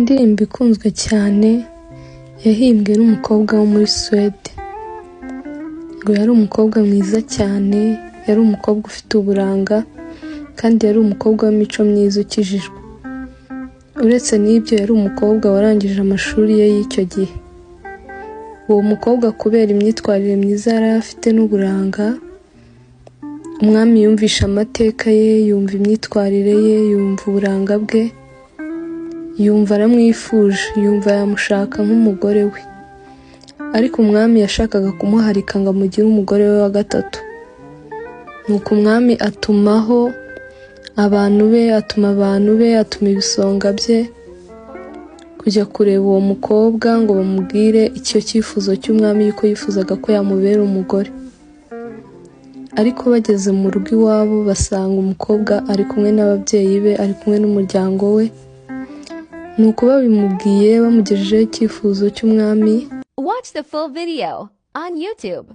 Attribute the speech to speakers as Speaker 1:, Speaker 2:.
Speaker 1: Indirimbo ikunzwe cyane yahimbwe n'umukobwa wo muri Suwede. Ngo yari umukobwa mwiza cyane, yari umukobwa ufite uburanga kandi yari umukobwa w'imico myiza ukijijwe. Uretse n'ibyo yari umukobwa warangije amashuri ye y'icyo gihe. Uwo mukobwa kubera imyitwarire myiza yari afite n'uburanga, umwami yumvisha amateka ye, yumva imyitwarire ye, yumva uburanga bwe, yumva aramwifuje, yumva yamushaka nk'umugore we. Ariko umwami yashakaga kumuharika ngo amugire umugore we wa gatatu. Nuko umwami atumaho abantu be, atuma ibisonga bye kujya kureba uwo mukobwa ngo bamubwire icyo cyifuzo cy'umwami yuko yifuzaga ko yamubera umugore. Ariko bageze mu rugo iwabo basanga umukobwa ari kumwe n'ababyeyi be, ari kumwe n'umuryango we. Nuko babimubwiye bamugejejeho icyifuzo cy'umwami.
Speaker 2: Watch the full video on YouTube.